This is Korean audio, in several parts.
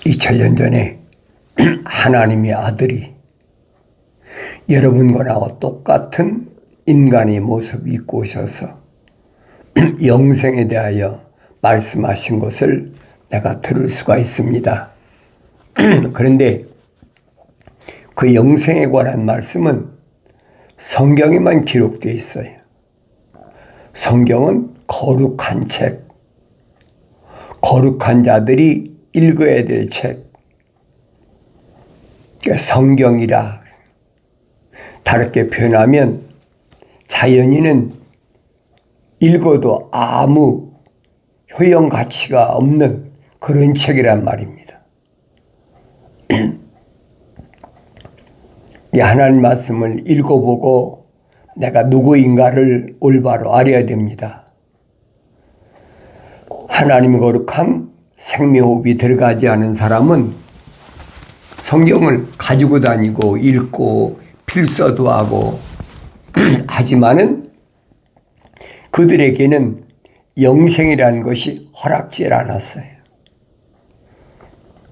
2000년 전에 하나님의 아들이 여러분과 나와 똑같은 인간의 모습을 입고 오셔서 영생에 대하여 말씀하신 것을 내가 들을 수가 있습니다. 그런데 그 영생에 관한 말씀은 성경에만 기록되어 있어요. 성경은 거룩한 책, 거룩한 자들이 읽어야 될 책, 성경이라. 다르게 표현하면 자연인은 읽어도 아무 효용 가치가 없는 그런 책이란 말입니다. 이 하나님 말씀을 읽어보고 내가 누구인가를 올바로 알아야 됩니다. 하나님의 거룩한 생명호흡이 들어가지 않은 사람은 성경을 가지고 다니고 읽고 필서도 하고 하지만은 그들에게는 영생이라는 것이 허락지 않았어요.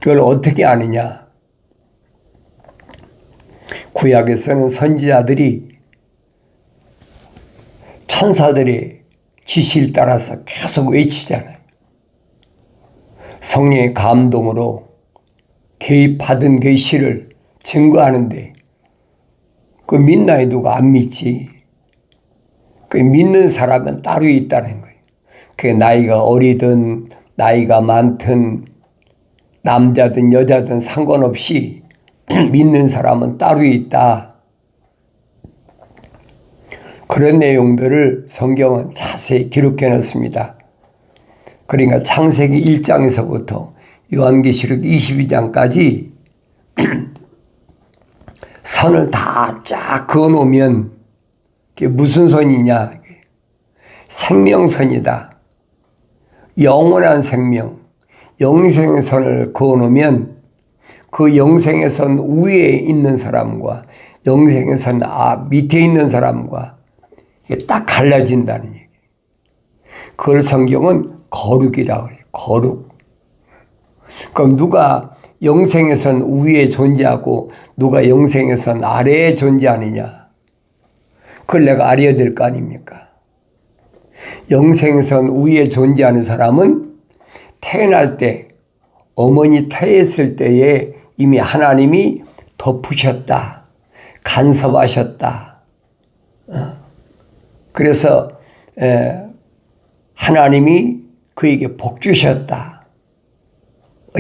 그걸 어떻게 아느냐? 구약에서는 선지자들이 천사들의 지시를 따라서 계속 외치잖아요. 성령의 감동으로 개입받은 계시를 증거하는데 그 믿나요? 누가 안 믿지? 그 믿는 사람은 따로 있다는 거예요. 그게 나이가 어리든 나이가 많든 남자든 여자든 상관없이 믿는 사람은 따로 있다. 그런 내용들을 성경은 자세히 기록해 놓습니다. 그러니까 창세기 1장에서부터 요한계시록 22장까지 선을 다 쫙 그어놓으면 그게 무슨 선이냐? 생명선이다. 영원한 생명, 영생의 선을 그어놓으면 그 영생의 선 위에 있는 사람과 영생의 선 밑에 있는 사람과 이게 딱 갈라진다는 얘기예요. 그걸 성경은 거룩이라고 그래요. 거룩. 그럼 누가 영생의 선 위에 존재하고 누가 영생의 선 아래에 존재하느냐? 그걸 내가 알아야 될 거 아닙니까? 영생의 선 위에 존재하는 사람은 태어날 때, 어머니 태했을 때에 이미 하나님이 덮으셨다. 간섭하셨다. 그래서 하나님이 그에게 복 주셨다.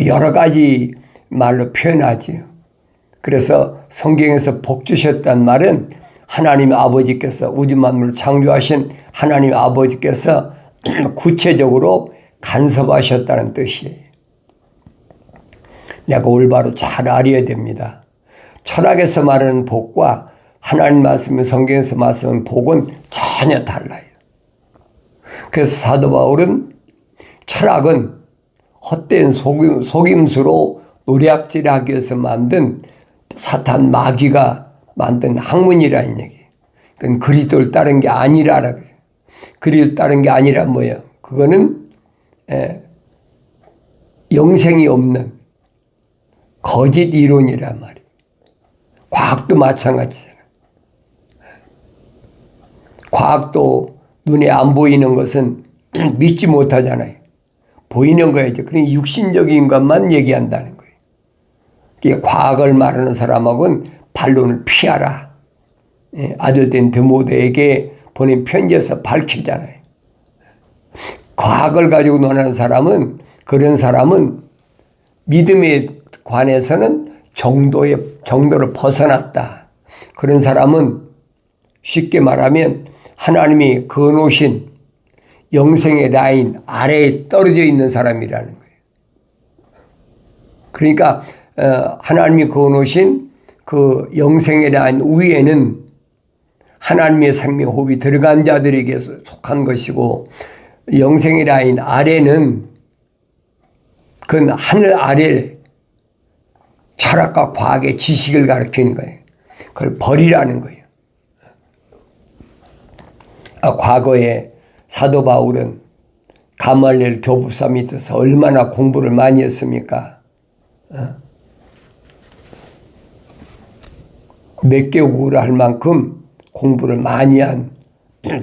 여러 가지 말로 표현하지요. 그래서 성경에서 복 주셨다는 말은 하나님 아버지께서 우주 만물을 창조하신 하나님 아버지께서 구체적으로 간섭하셨다는 뜻이에요. 내가 올바로 잘 알아야 됩니다. 철학에서 말하는 복과 하나님 말씀, 성경에서 말씀하는 복은 전혀 달라요. 그래서 사도 바울은 철학은 헛된 속임수로 노략질하기 위해서 만든 사탄 마귀가 만든 학문이라는 얘기예요. 그건 그리스도를 따른 게 아니라라고 해요. 그리스도를 따른 게 아니라 뭐예요? 그거는 영생이 없는 거짓 이론이란 말이에요. 과학도 마찬가지잖아요. 과학도 눈에 안 보이는 것은 믿지 못하잖아요. 보이는 거야죠. 그러니 육신적인 것만 얘기한다는 거예요. 이게 과학을 말하는 사람하고는 반론을 피하라. 아들된 드모데에게 보낸 편지에서 밝히잖아요. 과학을 가지고 논하는 사람은, 그런 사람은 믿음에 관해서는 정도를 벗어났다. 그런 사람은 쉽게 말하면 하나님이 그어놓으신 영생의 라인 아래에 떨어져 있는 사람이라는 거예요. 그러니까 하나님이 그어놓으신 그 영생의 라인 위에는 하나님의 생명호흡이 들어간 자들에게 속한 것이고, 영생의 라인 아래는 그건 하늘 아래 철학과 과학의 지식을 가르치는 거예요. 그걸 버리라는 거예요. 과거에 사도 바울은 가말리엘 교부사 밑에서 얼마나 공부를 많이 했습니까? 몇 개국을 할 만큼 공부를 많이 한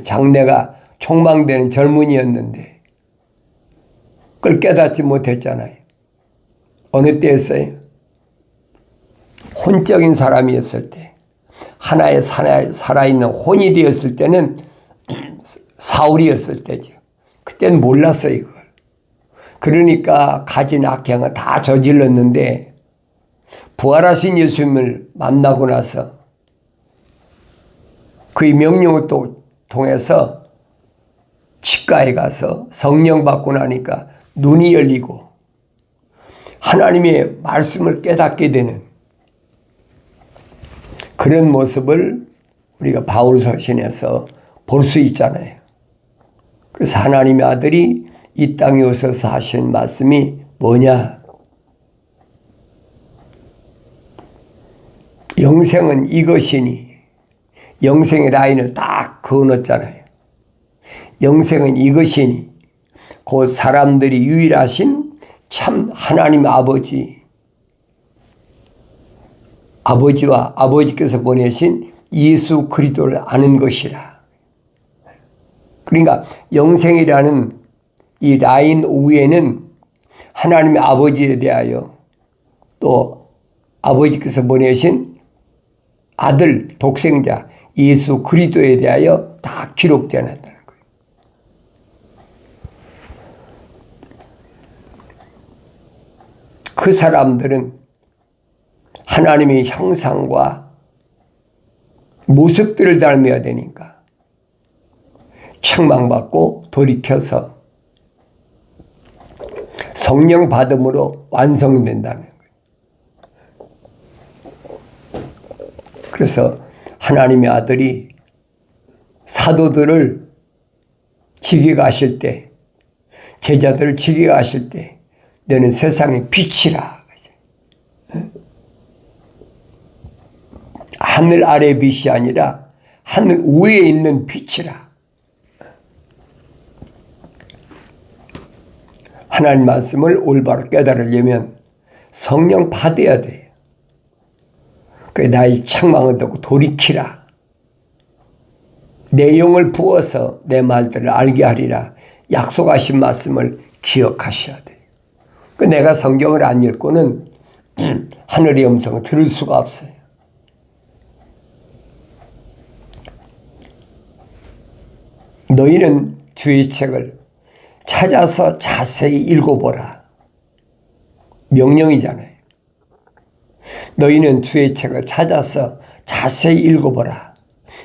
장래가 촉망되는 젊은이였는데 그걸 깨닫지 못했잖아요. 어느 때였어요? 혼적인 사람이었을 때, 하나의 살아있는 혼이 되었을 때는 사울이었을 때죠. 그때는 몰랐어요, 이걸. 그러니까 가진 악행은 다 저질렀는데 부활하신 예수님을 만나고 나서 그의 명령을 또 통해서 치과에 가서 성령 받고 나니까 눈이 열리고 하나님의 말씀을 깨닫게 되는 그런 모습을 우리가 바울서신에서 볼 수 있잖아요. 그래서 하나님의 아들이 이 땅에 오셔서 하신 말씀이 뭐냐? 영생은 이것이니, 영생의 라인을 딱 그어놓잖아요. 영생은 이것이니, 곧 사람들이 유일하신 참 하나님 아버지와 아버지께서 보내신 예수 그리스도를 아는 것이라. 그러니까 영생이라는 이 라인 위에는 하나님의 아버지에 대하여 또 아버지께서 보내신 아들 독생자 예수 그리스도에 대하여 다 기록되어 놨다는 거예요. 그 사람들은 하나님의 형상과 모습들을 닮아야 되니까 책망받고 돌이켜서 성령 받음으로 완성된다는 거예요. 그래서 하나님의 아들이 사도들을 지게 가실 때, 제자들을 지게 가실 때 너는 세상의 빛이라. 하늘 아래 빛이 아니라 하늘 위에 있는 빛이라. 하나님 말씀을 올바로 깨달으려면 성령 받아야 돼요. 그 나의 책망을 듣고 돌이키라. 내 영을 부어서 내 말들을 알게 하리라. 약속하신 말씀을 기억하셔야 돼요. 그 내가 성경을 안 읽고는 하늘의 음성을 들을 수가 없어요. 너희는 주의 책을 찾아서 자세히 읽어보라. 명령이잖아요. 너희는 주의 책을 찾아서 자세히 읽어보라.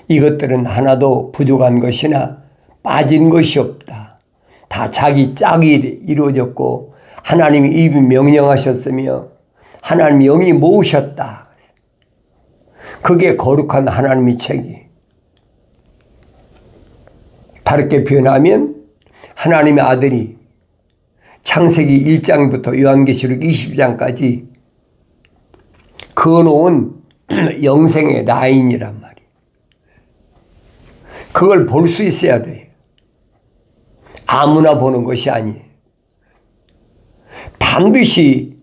이것들은 하나도 부족한 것이나 빠진 것이 없다. 다 자기 짝이 이루어졌고 하나님이 입이 명령하셨으며 하나님 영이 모으셨다. 그게 거룩한 하나님의 책이. 다르게 표현하면 하나님의 아들이 창세기 1장부터 요한계시록 20장까지 그어놓은 영생의 라인이란 말이에요. 그걸 볼 수 있어야 돼요. 아무나 보는 것이 아니에요. 반드시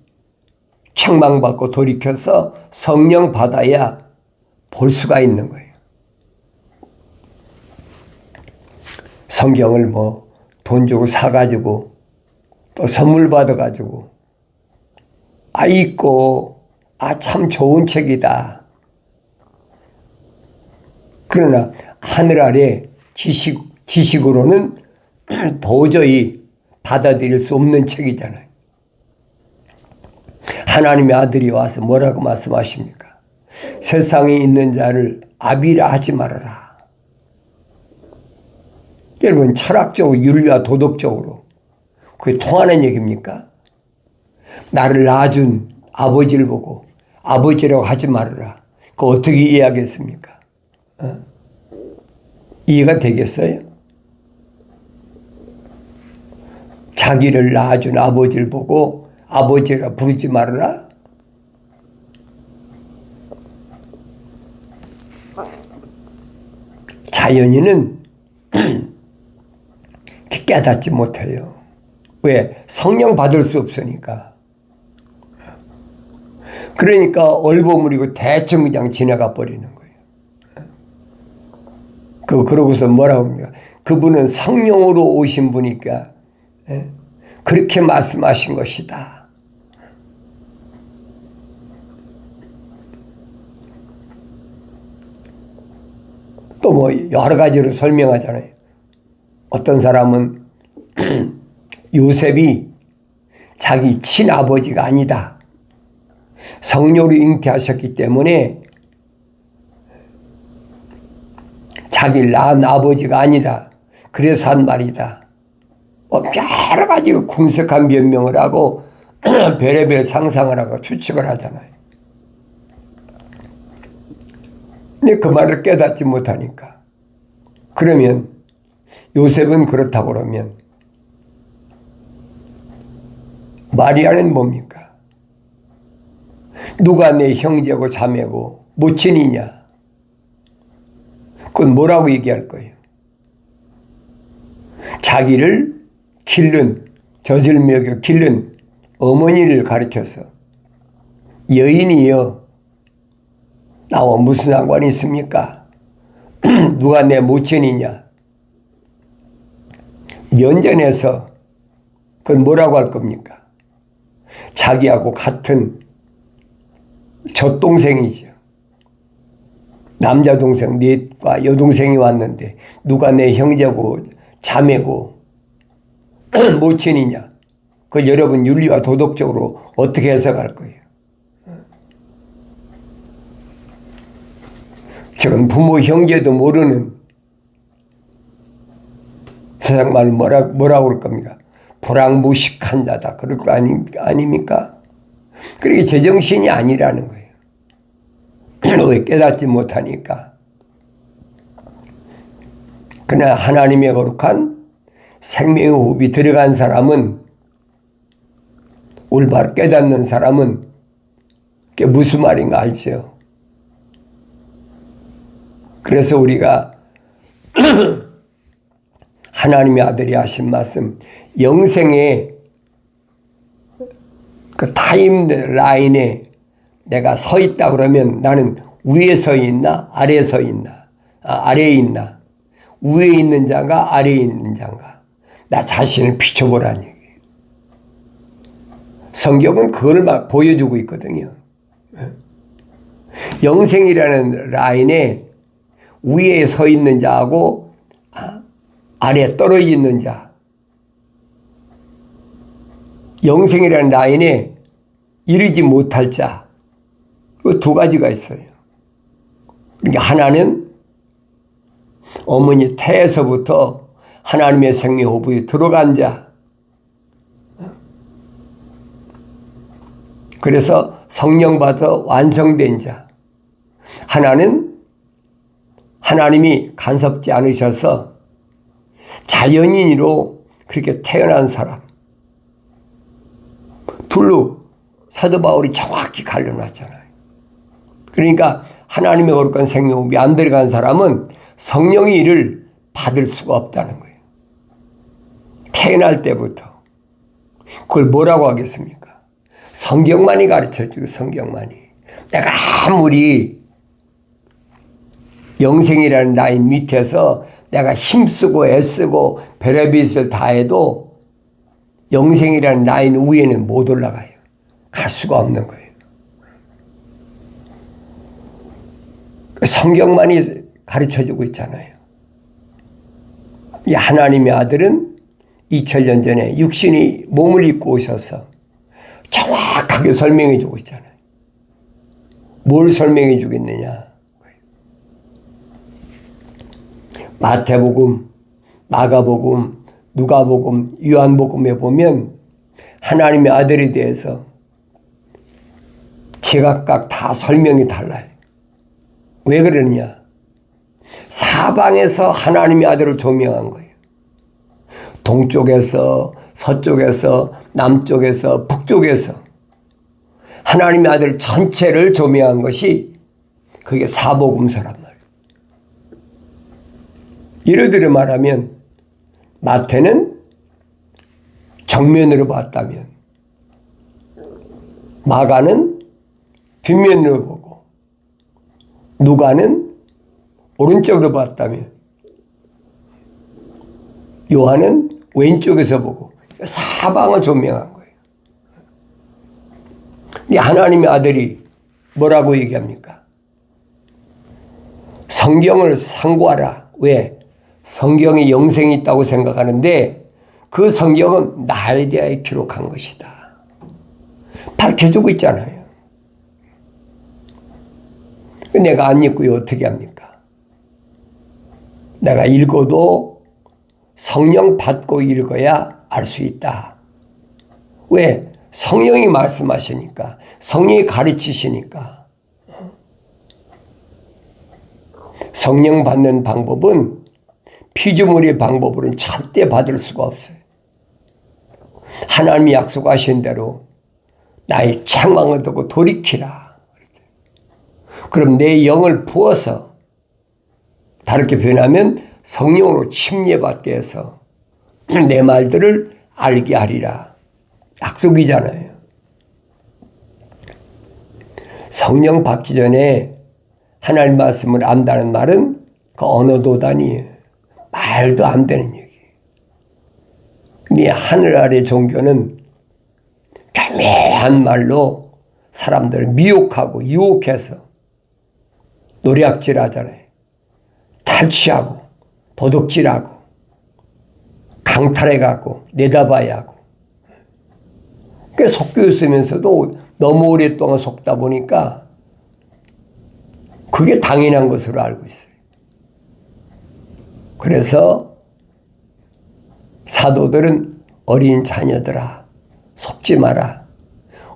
책망받고 돌이켜서 성령 받아야 볼 수가 있는 거예요. 성경을 돈 주고 사가지고 또 선물 받아가지고 읽고 참 좋은 책이다. 그러나 하늘 아래 지식으로는 도저히 받아들일 수 없는 책이잖아요. 하나님의 아들이 와서 뭐라고 말씀하십니까? 세상에 있는 자를 아비라 하지 말아라. 여러분 철학적으로 윤리와 도덕적으로 그게 통하는 얘기입니까? 나를 낳아준 아버지를 보고 아버지라고 하지 말아라. 그거 어떻게 이해하겠습니까? 이해가 되겠어요? 자기를 낳아준 아버지를 보고 아버지라 부르지 말아라? 자연인은 깨닫지 못해요. 왜? 성령 받을 수 없으니까. 그러니까 얼버무리고 대충 그냥 지나가 버리는 거예요. 그러고서 뭐라고 합니까? 그분은 성령으로 오신 분이니까 그렇게 말씀하신 것이다. 또 뭐 여러 가지로 설명하잖아요. 어떤 사람은 요셉이 자기 친아버지가 아니다. 성령으로 잉태하셨기 때문에 자기를 낳은 아버지가 아니다. 그래서 한 말이다. 여러 가지 궁색한 변명을 하고 별의별 상상을 하고 추측을 하잖아요. 근데 그 말을 깨닫지 못하니까. 그러면 요셉은 그렇다고 그러면 마리아는 뭡니까? 누가 내 형제고 자매고 모친이냐? 그건 뭐라고 얘기할 거예요? 자기를 기른, 젖을 먹여 기른 어머니를 가리켜서 여인이여 나와 무슨 상관이 있습니까? 누가 내 모친이냐? 면전에서 그건 뭐라고 할 겁니까? 자기하고 같은 젖동생이죠. 남자 동생 넷과 여동생이 왔는데 누가 내 형제고 자매고 모친이냐? 그 여러분 윤리와 도덕적으로 어떻게 해석할 거예요? 지금 부모 형제도 모르는 세상 말 뭐라고 그럴 겁니까? 불황무식한 자다. 그럴 거 아닙니까? 그러게 제정신이 아니라는 거예요. 왜 깨닫지 못하니까. 그러나 하나님의 거룩한 생명의 호흡이 들어간 사람은, 올바로 깨닫는 사람은 그게 무슨 말인가 알죠? 그래서 우리가 하나님의 아들이 하신 말씀, 영생의 그 타임라인에 내가 서 있다 그러면 나는 위에 서 있나 아래에 서 있나? 아래에 있나? 위에 있는 자가 아래에 있는 자인가? 나 자신을 비춰보라는 얘기예요. 성경은 그걸 막 보여주고 있거든요. 영생이라는 라인에 위에 서 있는 자하고 아래에 떨어져 있는 자, 영생이라는 라인에 이르지 못할 자, 그 두 가지가 있어요. 그러니까 하나는 어머니 태에서부터 하나님의 생명 호흡이 들어간 자, 그래서 성령 받아 완성된 자. 하나는 하나님이 간섭지 않으셔서 자연인으로 그렇게 태어난 사람. 둘로 사도 바울이 정확히 갈려놨잖아요. 그러니까 하나님의 거룩한 생명호흡이 안 들어간 사람은 성령의 일을 받을 수가 없다는 거예요. 태어날 때부터. 그걸 뭐라고 하겠습니까? 성경만이 가르쳐주고, 성경만이. 내가 아무리 영생이라는 라인 밑에서 내가 힘쓰고 애쓰고 별의별 다 해도 영생이라는 라인 위에는 못 올라가요. 갈 수가 없는 거예요. 성경만이 가르쳐주고 있잖아요. 이 하나님의 아들은 2000년 전에 육신이 몸을 입고 오셔서 정확하게 설명해 주고 있잖아요. 뭘 설명해 주겠느냐? 마태복음, 마가복음, 누가복음, 요한복음에 보면 하나님의 아들에 대해서 제각각 다 설명이 달라요. 왜 그러느냐? 사방에서 하나님의 아들을 조명한 거예요. 동쪽에서, 서쪽에서, 남쪽에서, 북쪽에서 하나님의 아들 전체를 조명한 것이 그게 사복음서란 말이에요. 예를 말하면 마태는 정면으로 봤다면 마가는 뒷면으로 보고, 누가는 오른쪽으로 봤다면 요한은 왼쪽에서 보고 사방을 조명한 거예요. 이 하나님의 아들이 뭐라고 얘기합니까? 성경을 상고하라. 왜? 성경에 영생이 있다고 생각하는데 그 성경은 나에 대하여 기록한 것이다. 밝혀주고 있잖아요. 내가 안 읽고요 어떻게 합니까? 내가 읽어도 성령 받고 읽어야 알 수 있다. 왜? 성령이 말씀하시니까, 성령이 가르치시니까. 성령 받는 방법은 피조물의 방법으로는 절대 받을 수가 없어요. 하나님이 약속하신 대로 나의 책망을 듣고 돌이키라. 그럼 내 영을 부어서, 다르게 표현하면 성령으로 침례받게 해서 내 말들을 알게 하리라. 약속이잖아요. 성령 받기 전에 하나님 말씀을 안다는 말은 그 언어도단이에요. 말도 안 되는 얘기. 근데 하늘 아래 종교는 교묘한 말로 사람들을 미혹하고 유혹해서 노략질 하잖아요. 탈취하고 도둑질하고 강탈해가고 내다봐야 하고. 그 속교 있으면서도 너무 오랫동안 속다 보니까 그게 당연한 것으로 알고 있어요. 그래서 사도들은 어린 자녀들아 속지 마라.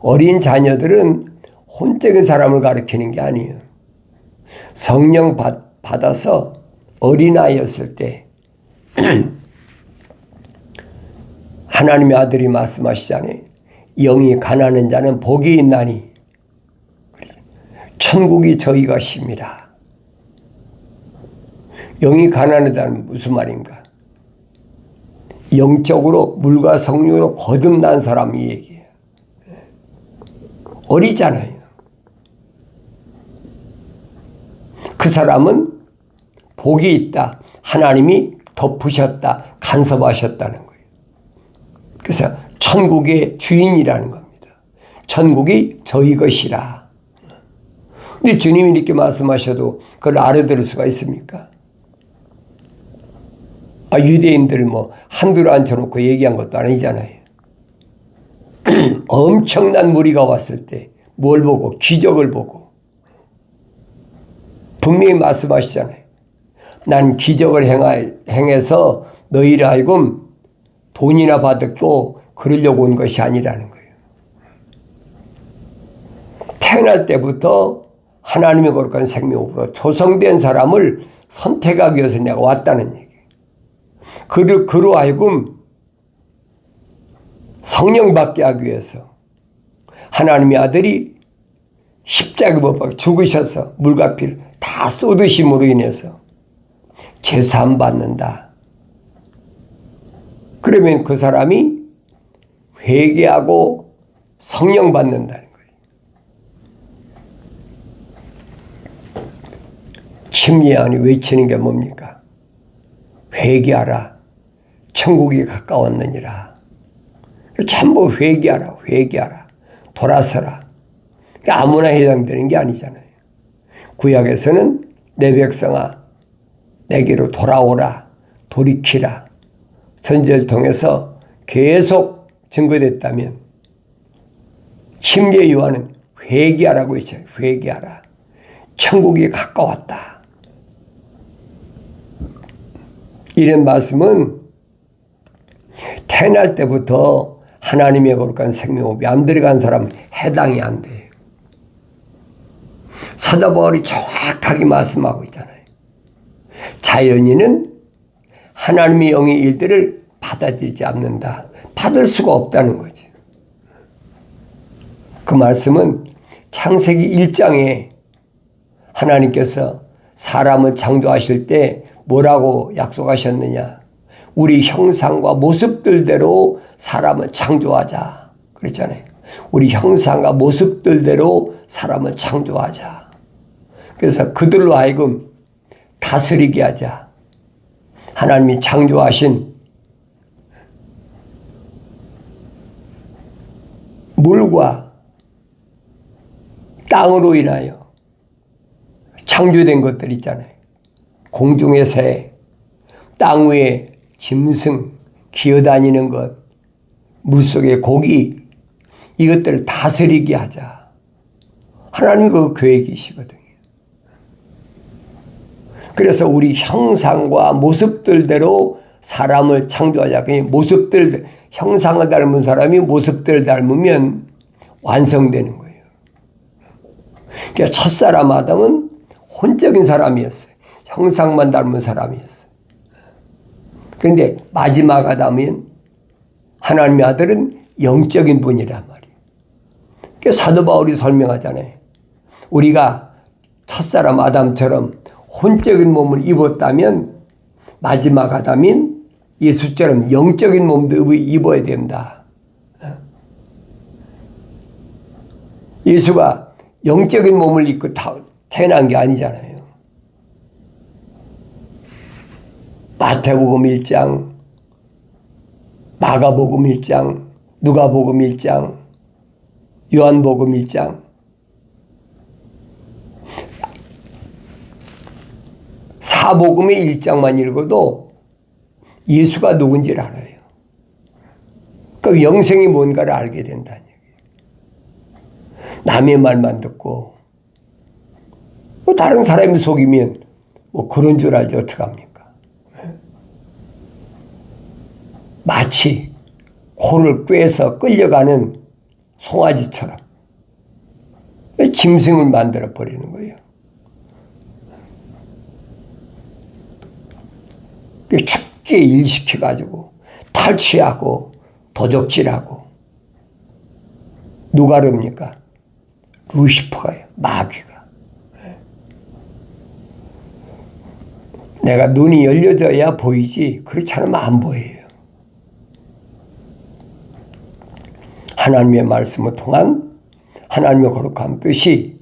어린 자녀들은 혼적인 사람을 가리키는 게 아니에요. 성령 받아서 어린아이였을 때 하나님의 아들이 말씀하시잖아요. 영이 가난한 자는 복이 있나니 천국이 저희 것입니다. 영이 가난하다는 무슨 말인가? 영적으로 물과 성령으로 거듭난 사람이 얘기해요. 어리잖아요. 그 사람은 복이 있다. 하나님이 덮으셨다. 간섭하셨다는 거예요. 그래서 천국의 주인이라는 겁니다. 천국이 저희 것이라. 근데 주님이 이렇게 말씀하셔도 그걸 알아들을 수가 있습니까? 유대인들 한둘 앉혀놓고 얘기한 것도 아니잖아요. 엄청난 무리가 왔을 때 뭘 보고? 기적을 보고. 분명히 말씀하시잖아요. 난 기적을 행해서 너희를 하여금 돈이나 받고 그러려고 온 것이 아니라는 거예요. 태어날 때부터 하나님의 거룩한 생명으로 조성된 사람을 선택하기 위해서 내가 왔다는 얘기예요. 그로 하여금 성령 받게 하기 위해서 하나님의 아들이 십자가에 못 박혀 죽으셔서 물과 피를 다 쏟으심으로 인해서 제사함 받는다. 그러면 그 사람이 회개하고 성령 받는다는 거예요. 침례하니 외치는 게 뭡니까? 회개하라. 천국이 가까웠느니라. 전부 회개하라. 회개하라. 돌아서라. 아무나 해당되는 게 아니잖아요. 구약에서는 내 백성아 내게로 돌아오라. 돌이키라. 선지자를 통해서 계속 증거됐다면 침례 요한은 회개하라고 했죠. 회개하라. 천국이 가까웠다. 이런 말씀은 태어날 때부터 하나님의 거룩한 생명호흡이 안 들어간 사람은 해당이 안 돼요. 사도 바울이 정확하게 말씀하고 있잖아요. 자연인은 하나님의 영의 일들을 받아들이지 않는다. 받을 수가 없다는 거죠. 그 말씀은 창세기 1장에 하나님께서 사람을 창조하실 때 뭐라고 약속하셨느냐? 우리 형상과 모습들대로 사람을 창조하자. 그랬잖아요. 우리 형상과 모습들대로 사람을 창조하자. 그래서 그들로 하여금 다스리게 하자. 하나님이 창조하신 물과 땅으로 인하여 창조된 것들 있잖아요. 공중의 새, 땅 위에 짐승, 기어다니는 것, 물속의 고기, 이것들을 다스리게 하자. 하나님이 그 계획이시거든요. 그래서 우리 형상과 모습들대로 사람을 창조하자. 그 모습들, 형상을 닮은 사람이 모습들을 닮으면 완성되는 거예요. 그러니까 첫사람 아담은 혼적인 사람이었어요. 형상만 닮은 사람이었어요. 그런데 마지막 아담은 하나님의 아들은 영적인 분이란 말이에요. 그러니까 사도 바울이 설명하잖아요. 우리가 첫사람 아담처럼 혼적인 몸을 입었다면 마지막 아담인 예수처럼 영적인 몸도 입어야 된다. 예수가 영적인 몸을 입고 태어난 게 아니잖아요. 마태복음 1장, 마가복음 1장, 누가복음 1장, 요한복음 1장, 사복음의 1장만 읽어도 예수가 누군지를 알아요. 그 영생이 뭔가를 알게 된다는 얘기예요. 남의 말만 듣고 다른 사람이 속이면 그런 줄 알지 어떡합니까? 마치 코를 꿰서 끌려가는 송아지처럼 짐승을 만들어 버리는 거예요. 죽게 일시켜가지고 탈취하고 도적질하고 누가 그럽니까? 루시퍼가요. 마귀가. 내가 눈이 열려져야 보이지 그렇지 않으면 안 보여요. 하나님의 말씀을 통한 하나님의 거룩한 뜻이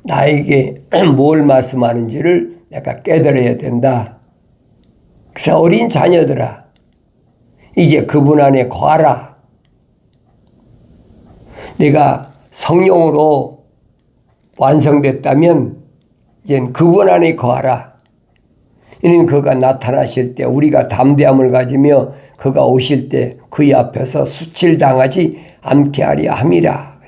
나에게 뭘 말씀하는지를 내가 깨달아야 된다. 그래서 어린 자녀들아, 이제 그분 안에 거하라. 내가 성령으로 완성됐다면 이제 그분 안에 거하라. 이는 그가 나타나실 때 우리가 담대함을 가지며 그가 오실 때 그의 앞에서 수칠당하지 않게 하려 함이라.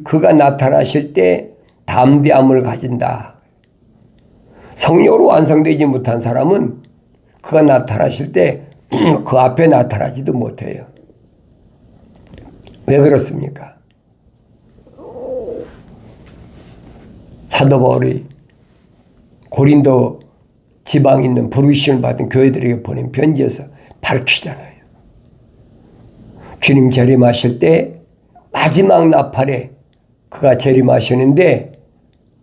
그가 나타나실 때 담대함을 가진다. 성령으로 완성되지 못한 사람은 그가 나타나실 때 그 앞에 나타나지도 못해요. 왜 그렇습니까? 사도 바울이 고린도 지방에 있는 부르심을 받은 교회들에게 보낸 편지에서 밝히잖아요. 주님 재림하실 때 마지막 나팔에 그가 재림하시는데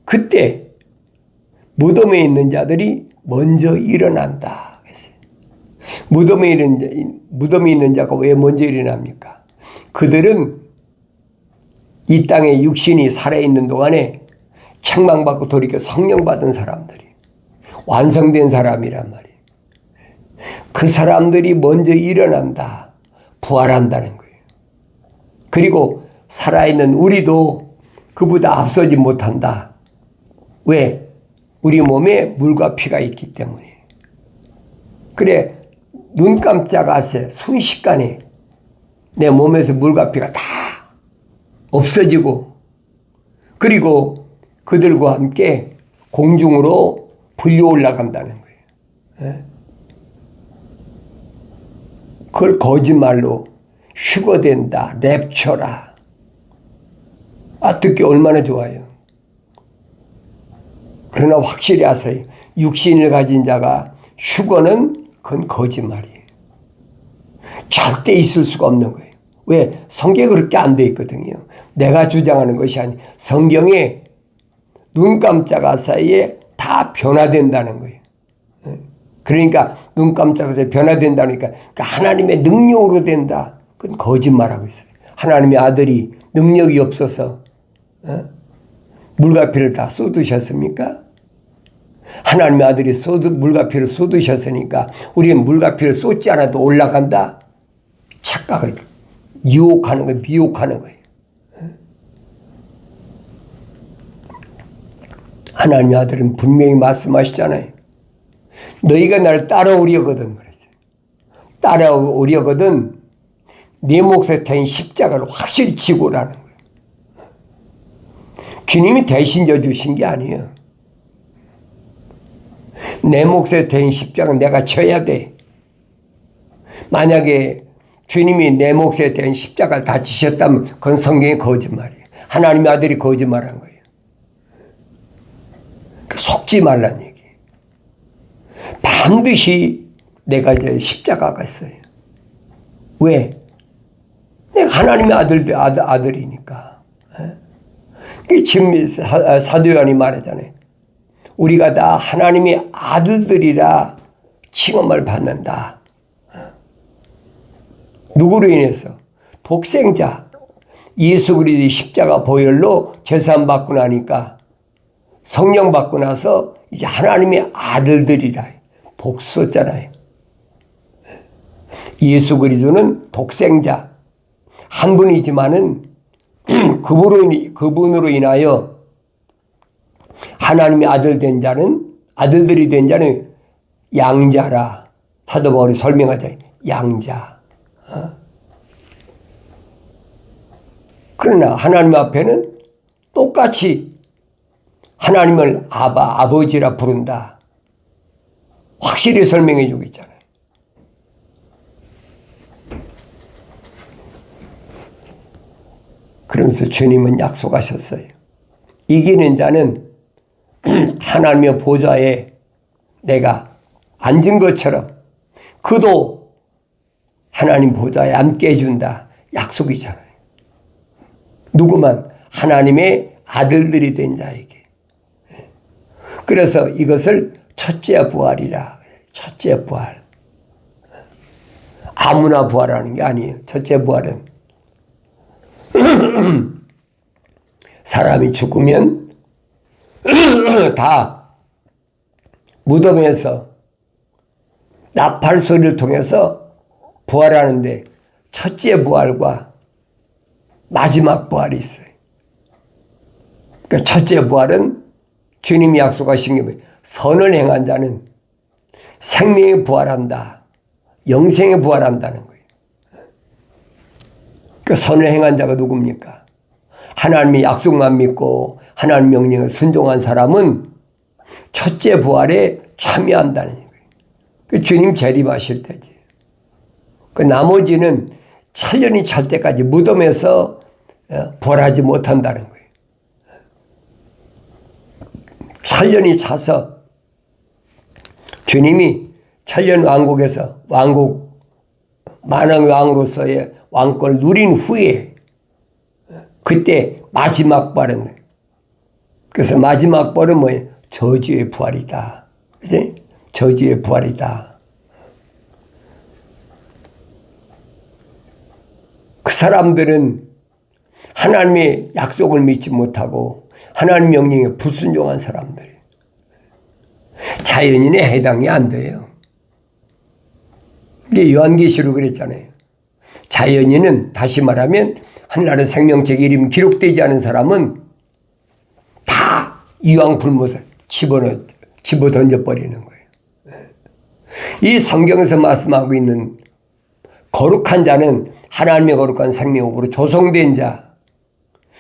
그때 무덤에 있는 자들이 먼저 일어난다. 무덤에 있는 자가 왜 먼저 일어납니까? 그들은 이 땅에 육신이 살아있는 동안에 책망받고 돌이켜 성령 받은 사람들이 완성된 사람이란 말이에요. 그 사람들이 먼저 일어난다. 부활한다는 거예요. 그리고 살아있는 우리도 그보다 앞서지 못한다. 왜? 우리 몸에 물과 피가 있기 때문에. 그래, 눈 깜짝하세 순식간에 내 몸에서 물과 피가 다 없어지고, 그리고 그들과 함께 공중으로 불려 올라간다는 거예요. 그걸 거짓말로 휴거된다, 랩처라. 듣기 얼마나 좋아요. 그러나 확실히 아세요. 육신을 가진 자가 휴거는 그건 거짓말이에요. 절대 있을 수가 없는 거예요. 왜? 성경에 그렇게 안 돼 있거든요. 내가 주장하는 것이 아니, 성경에 눈 깜짝할 사이에 다 변화된다는 거예요. 그러니까 눈 깜짝할 사이에 변화된다니까 하나님의 능력으로 된다. 그건 거짓말하고 있어요. 하나님의 아들이 능력이 없어서 물과 피를 다 쏟으셨습니까? 하나님의 아들이 물과 피를 쏟으셨으니까 우리는 물과 피를 쏟지 않아도 올라간다? 착각을 유혹하는 거예요. 미혹하는 거예요. 하나님의 아들은 분명히 말씀하시잖아요. 너희가 나를 따라오려거든 그랬어요. 따라오려거든 네 몫에 태인 십자가를 확실히 지고 오라는 거예요. 주님이 대신 져주신 게 아니에요. 내 몫에 태인 십자가는 내가 져야 돼. 만약에 주님이 내 몫에 대한 십자가를 다 지셨다면 그건 성경의 거짓말이에요. 하나님의 아들이 거짓말한 거예요. 속지 말란 얘기예요. 반드시 내가 이제 십자가가 있어요. 왜? 내가 하나님의 아들이니까. 지금 사도 요한이 말하잖아요. 우리가 다 하나님의 아들들이라 칭함을 받는다. 누구로 인해서? 독생자 예수 그리스도의 십자가 보혈로 제사함 받고 나니까 성령 받고 나서 이제 하나님의 아들들이라 복 썼잖아요. 예수 그리스도는 독생자 한 분이지만은 그분으로 인하여 하나님의 아들들이 된 자는 양자라. 사도 바울이 설명하자. 양자. 그러나 하나님 앞에는 똑같이 하나님을 아버지라 부른다. 확실히 설명해 주고 있잖아요. 그러면서 주님은 약속하셨어요. 이기는 자는 하나님의 보좌에 내가 앉은 것처럼 그도 하나님 보좌에 앉게 해준다. 약속이잖아요. 누구만? 하나님의 아들들이 된 자에게. 그래서 이것을 첫째 부활이라. 첫째 부활. 아무나 부활하는 게 아니에요. 첫째 부활은 사람이 죽으면 다 무덤에서 나팔 소리를 통해서 부활하는데 첫째 부활과 마지막 부활이 있어요. 그러니까 첫째 부활은 주님이 약속하신 게 뭐예요? 선을 행한 자는 생명에 부활한다. 영생에 부활한다는 거예요. 그 선을 행한 자가 누굽니까? 하나님의 약속만 믿고 하나님 명령에 순종한 사람은 첫째 부활에 참여한다는 거예요. 그 주님 재림하실 때지. 그 나머지는 천년이 찰 때까지 무덤에서 부활하지 못한다는 거예요. 천년이 차서 주님이 천년 왕국에서 만왕의 왕으로서의 왕권을 누린 후에 그때 마지막 부활은 그래서 마지막 부활은 뭐예요? 저주의 부활이다. 그치? 저주의 부활이다. 그 사람들은 하나님의 약속을 믿지 못하고 하나님 명령에 불순종한 사람들. 자연인에 해당이 안 돼요. 이게 요한계시록 그랬잖아요. 자연인은 다시 말하면 하늘나라 생명책에 이름이 기록되지 않은 사람은 다 이왕 불못을 집어 던져버리는 거예요. 이 성경에서 말씀하고 있는 거룩한 자는 하나님의 거룩한 생명으로 조성된 자,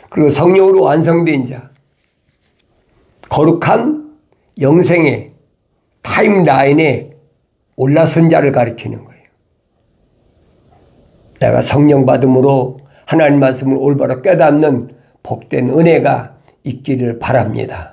그리고 성령으로 완성된 자, 거룩한 영생의 타임라인에 올라선 자를 가리키는 거예요. 내가 성령 받음으로 하나님 말씀을 올바로 깨닫는 복된 은혜가 있기를 바랍니다.